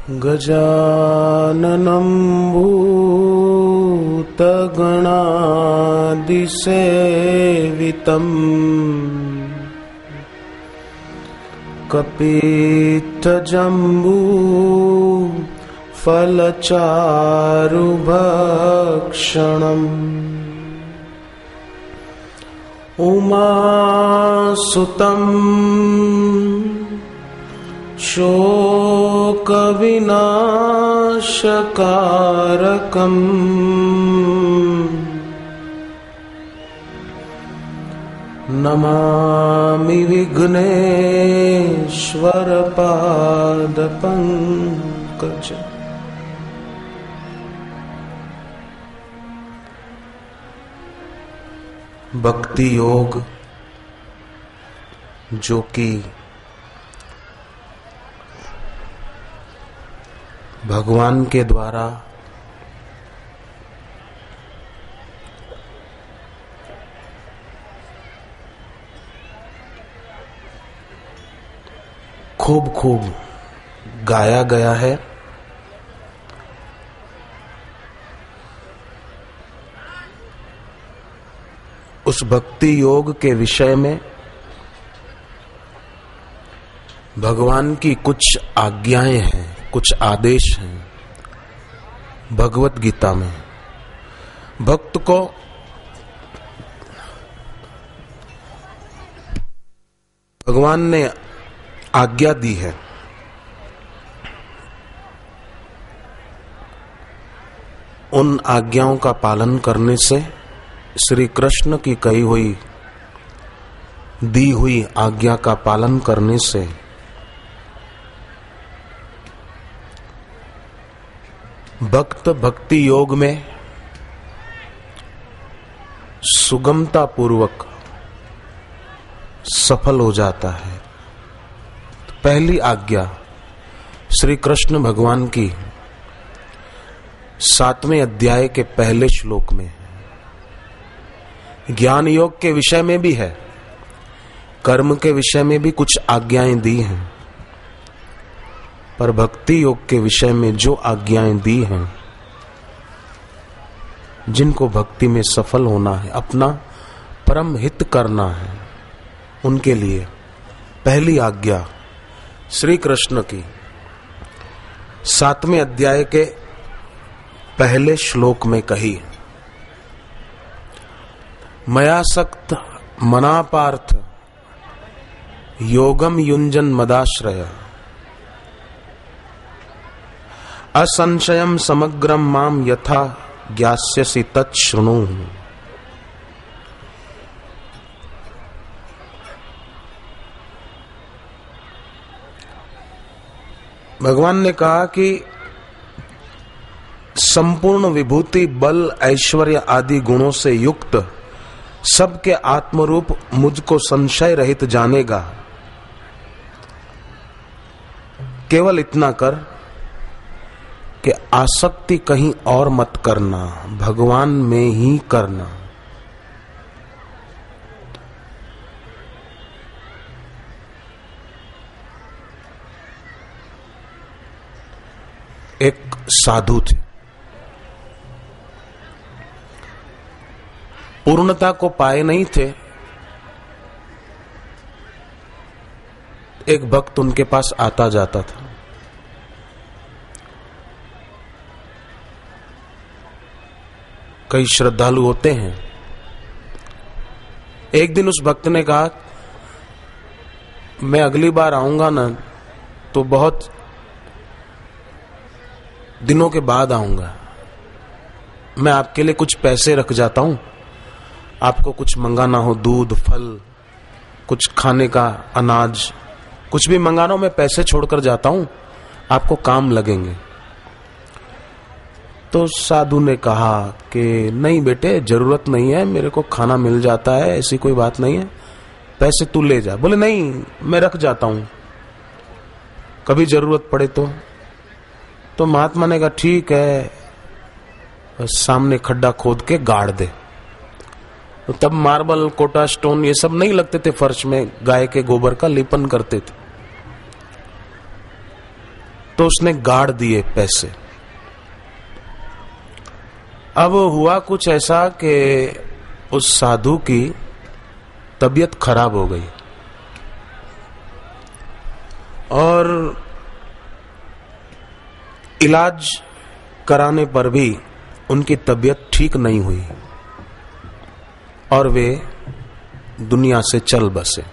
गजाननं भूतगणादिसेवितं कपित्थजम्बू फलचारुभक्षणम् उमासुतं शोकविनाशकारकम् नमामि विघ्नेश्वरपादपङ्कज। भक्ति योग जो कि भगवान के द्वारा खूब गाया गया है, उस भक्ति योग के विषय में भगवान की कुछ आज्ञाएं हैं, कुछ आदेश हैं भगवत गीता में। भक्त को भगवान ने आज्ञा दी है, उन आज्ञाओं का पालन करने से, श्री कृष्ण की कही हुई दी हुई आज्ञा का पालन करने से भक्त भक्ति योग में सुगमता पूर्वक सफल हो जाता है। पहली आज्ञा श्री कृष्ण भगवान की 7वें अध्याय के पहले श्लोक में है। ज्ञान योग के विषय में भी है, कर्म के विषय में भी कुछ आज्ञाएं दी हैं, पर भक्ति योग के विषय में जो आज्ञाएं दी हैं, जिनको भक्ति में सफल होना है, अपना परम हित करना है, उनके लिए पहली आज्ञा श्री कृष्ण की 7वें अध्याय के पहले श्लोक में कही, मयासक्त मनापार्थ योगम युंजन मदाश्रय असंशयम समग्रम माम यथा ज्ञास्यसि तच्छृणु। भगवान ने कहा कि संपूर्ण विभूति बल ऐश्वर्य आदि गुणों से युक्त सबके आत्मरूप मुझको संशय रहित जानेगा। केवल इतना कर कि आसक्ति कहीं और मत करना, भगवान में ही करना। एक साधु थे, पूर्णता को पाए नहीं थे। एक भक्त उनके पास आता जाता था। कई श्रद्धालु होते हैं। एक दिन उस भक्त ने कहा, मैं अगली बार आऊंगा ना तो बहुत दिनों के बाद आऊंगा, मैं आपके लिए कुछ पैसे रख जाता हूं, आपको कुछ मंगाना हो, दूध फल कुछ खाने का अनाज कुछ भी मंगाना हो, मैं पैसे छोड़कर जाता हूं, आपको काम लगेंगे। तो साधु ने कहा कि नहीं बेटे, जरूरत नहीं है, मेरे को खाना मिल जाता है, ऐसी कोई बात नहीं है, पैसे तू ले जा। बोले नहीं, मैं रख जाता हूं, कभी जरूरत पड़े तो महात्मा ने कहा ठीक है, सामने खड्डा खोद के गाड़ दे। तो तब मार्बल कोटा स्टोन ये सब नहीं लगते थे फर्श में, गाय के गोबर का लेपन करते थे। तो उसने गाड़ दिए पैसे। अब हुआ कुछ ऐसा कि उस साधु की तबीयत खराब हो गई और इलाज कराने पर भी उनकी तबीयत ठीक नहीं हुई और वे दुनिया से चल बसे।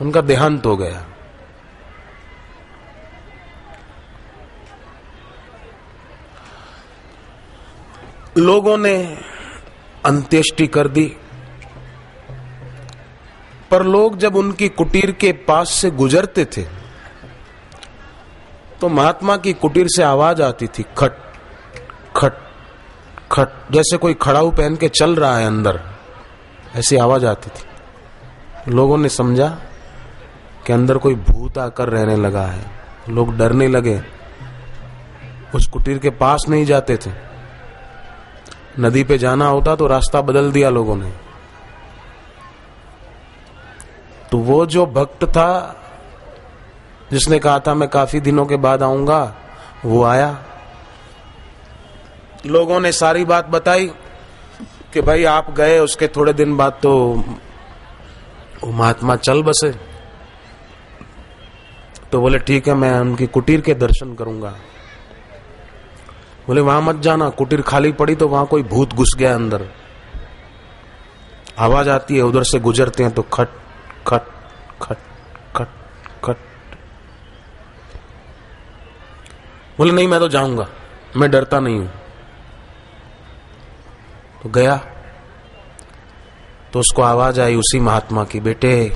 उनका देहांत हो गया। लोगों ने अंत्येष्टि कर दी, पर लोग जब उनकी कुटीर के पास से गुजरते थे तो महात्मा की कुटीर से आवाज आती थी, खट खट खट, जैसे कोई खड़ाऊ पहन के चल रहा है अंदर, ऐसी आवाज आती थी। लोगों ने समझा कि अंदर कोई भूत आकर रहने लगा है। लोग डरने लगे, उस कुटीर के पास नहीं जाते थे। नदी पे जाना होता तो रास्ता बदल दिया लोगों ने। तो वो जो भक्त था जिसने कहा था मैं काफी दिनों के बाद आऊंगा, वो आया। लोगों ने सारी बात बताई कि भाई आप गए, उसके थोड़े दिन बाद तो वो महात्मा चल बसे। तो बोले ठीक है, मैं उनकी कुटीर के दर्शन करूंगा। बोले वहां मत जाना, कुटीर खाली पड़ी तो वहां कोई भूत घुस गया अंदर। आवाज आती है, उधर से गुजरते हैं तो खट खट खट खट खट। बोले नहीं, मैं तो जाऊंगा, मैं डरता नहीं हूं। तो गया तो उसको आवाज आई उसी महात्मा की, बेटे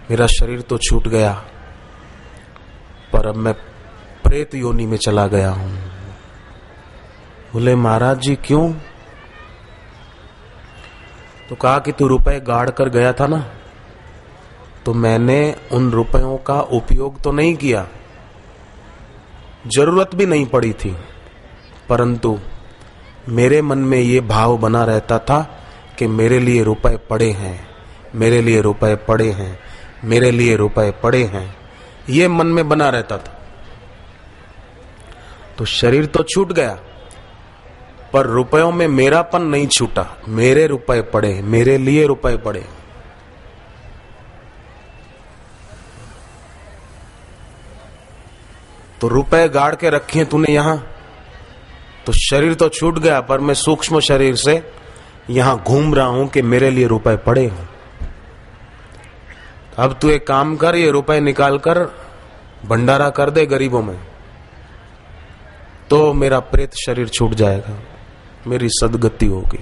मेरा शरीर तो छूट गया पर अब मैं प्रेत योनि में चला गया हूं। बोले महाराज जी क्यों? तो कहा कि तू रुपए गाड़ कर गया था ना, तो मैंने उन रुपयों का उपयोग तो नहीं किया, जरूरत भी नहीं पड़ी थी, परंतु मेरे मन में ये भाव बना रहता था कि मेरे लिए रुपए पड़े हैं, मेरे लिए रुपए पड़े हैं, मेरे लिए रुपए पड़े हैं, ये मन में बना रहता था। तो शरीर तो छूट गया पर रुपयों में मेरापन नहीं छूटा। मेरे रुपए पड़े, मेरे लिए रुपए पड़े। तो रुपए गाड़ के रखे तूने यहां, तो शरीर तो छूट गया पर मैं सूक्ष्म शरीर से यहां घूम रहा हूं कि मेरे लिए रुपए पड़े हैं। अब तू एक काम कर, ये रुपए निकाल कर भंडारा कर दे गरीबों में, तो मेरा प्रेत शरीर छूट जाएगा, मेरी सदगति होगी।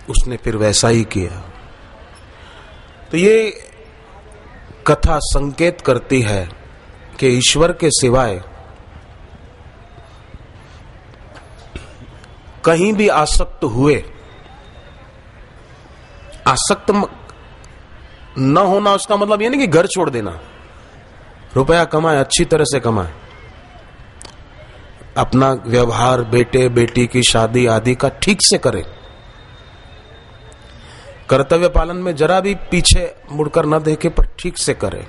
उसने फिर वैसा ही किया। तो ये कथा संकेत करती है कि ईश्वर के सिवाय कहीं भी आसक्त हुए, आसक्त न होना उसका मतलब ये नहीं कि घर छोड़ देना। रुपया कमाए, अच्छी तरह से कमाए, अपना व्यवहार बेटे बेटी की शादी आदि का ठीक से करे, कर्तव्य पालन में जरा भी पीछे मुड़कर न देखे पर ठीक से करे।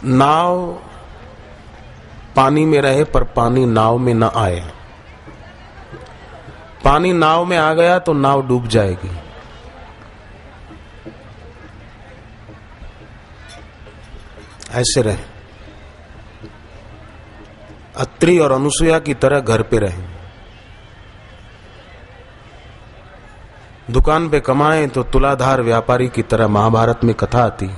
नाव पानी में रहे पर पानी नाव में न आए। पानी नाव में आ गया तो नाव डूब जाएगी। ऐसे रहे, अत्रि और अनुसुईया की तरह घर पे रहे। दुकान पे कमाए तो तुलाधार व्यापारी की तरह, महाभारत में कथा आती,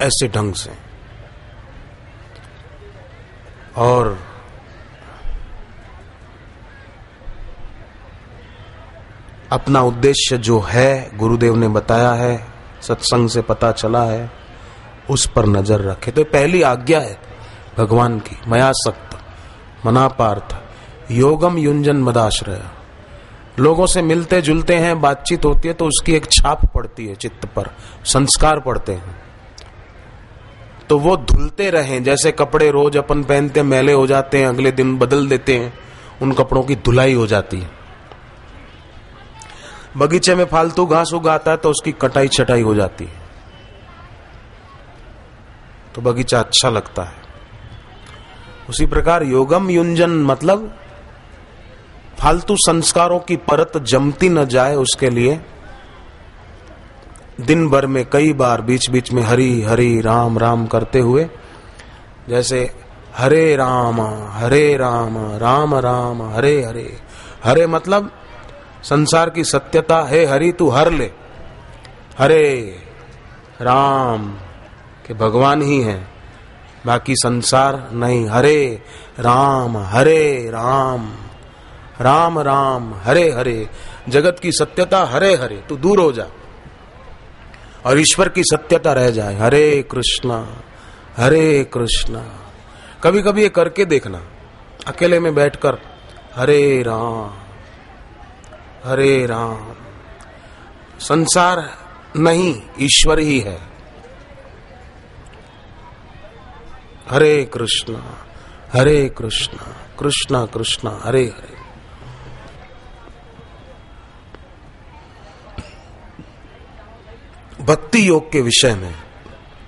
ऐसे ढंग से। और अपना उद्देश्य जो है गुरुदेव ने बताया है, सत्संग से पता चला है, उस पर नजर रखे। तो पहली आज्ञा है भगवान की, मयासक्त मनापार्थ योगम युंजन मदाश्रय। लोगों से मिलते जुलते हैं, बातचीत होती है तो उसकी एक छाप पड़ती है चित्त पर, संस्कार पड़ते हैं, तो वो धुलते रहें। जैसे कपड़े रोज अपन पहनते मैले हो जाते हैं, अगले दिन बदल देते हैं, उन कपड़ों की धुलाई हो जाती है। बगीचे में फालतू घास उगाता है तो उसकी कटाई छटाई हो जाती है, तो बगीचा अच्छा लगता है। उसी प्रकार योगम युंजन मतलब फालतू संस्कारों की परत जमती न जाए, उसके लिए दिन भर में कई बार बीच बीच में हरि हरि राम राम करते हुए, जैसे हरे राम राम राम हरे हरे। हरे मतलब संसार की सत्यता, हे हरि तू हर ले, हरे राम के भगवान ही हैं, बाकी संसार नहीं। हरे राम राम राम हरे हरे। जगत की सत्यता हरे हरे, तू दूर हो जा और ईश्वर की सत्यता रह जाए। हरे कृष्णा। कभी कभी ये करके देखना, अकेले में बैठकर हरे राम। संसार नहीं, ईश्वर ही है। हरे कृष्णा कृष्णा कृष्णा हरे हरे। भक्ति योग के विषय में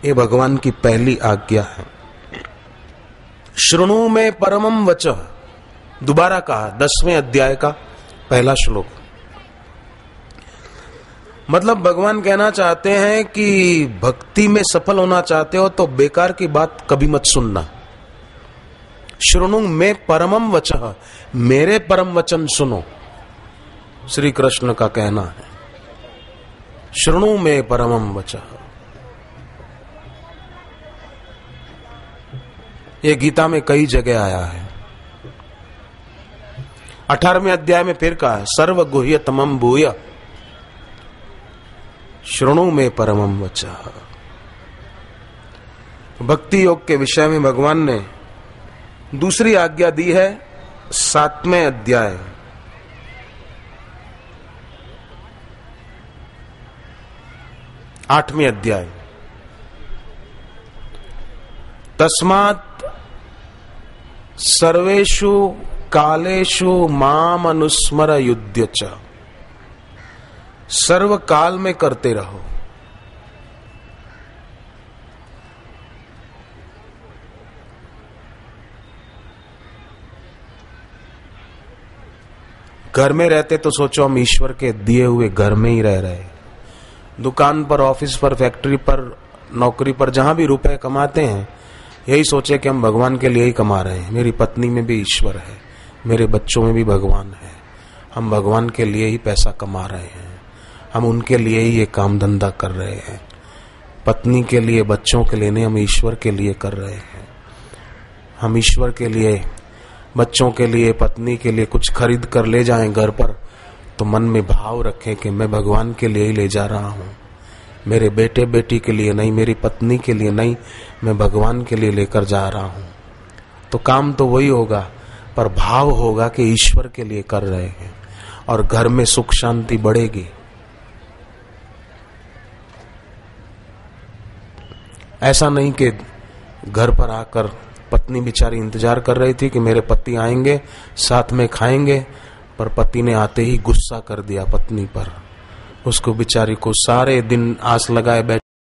ये भगवान की पहली आज्ञा है। शृणु में परमम वचः, दोबारा कहा, 10वें अध्याय का पहला श्लोक। मतलब भगवान कहना चाहते हैं कि भक्ति में सफल होना चाहते हो तो बेकार की बात कभी मत सुनना। शृणु में परमम वचः, मेरे परम वचन सुनो, श्री कृष्ण का कहना है। शृणु में परमम वचः, ये गीता में कई जगह आया है। 18वें अध्याय में फिर कहा है, सर्व गुह्यतमं भूय शृणु में परमं वचः। भक्ति योग के विषय में भगवान ने दूसरी आज्ञा दी है 7वें अध्याय, आठवें अध्याय। तस्मात् सर्वेषु कालेषु माम अनुस्मर युध्य च, सर्व काल में करते रहो। घर में रहते तो सोचो हम ईश्वर के दिए हुए घर में ही रह रहे। दुकान पर, ऑफिस पर, फैक्ट्री पर, नौकरी पर, जहां भी रुपए कमाते हैं, यही सोचे कि हम भगवान के लिए ही कमा रहे हैं। मेरी पत्नी में भी ईश्वर है, मेरे बच्चों में भी भगवान है, हम भगवान के लिए ही पैसा कमा रहे हैं, हम उनके लिए ही ये काम धंधा कर रहे हैं। पत्नी के लिए, बच्चों के लिए नहीं, हम ईश्वर के लिए कर रहे हैं। हम ईश्वर के लिए, बच्चों के लिए, पत्नी के लिए कुछ खरीद कर ले जाएं घर पर, तो मन में भाव रखें कि मैं भगवान के लिए ही ले जा रहा हूं, मेरे बेटे बेटी के लिए नहीं, मेरी पत्नी के लिए नहीं, मैं भगवान के लिए लेकर जा रहा हूं। तो काम तो वही होगा, पर भाव होगा कि ईश्वर के लिए कर रहे हैं, और घर में सुख शांति बढ़ेगी। ऐसा नहीं कि घर पर आकर पत्नी बेचारी इंतजार कर रही थी कि मेरे पति आएंगे, साथ में खाएंगे, पर पति ने आते ही गुस्सा कर दिया पत्नी पर। उसको बेचारी को सारे दिन आस लगाए बैठ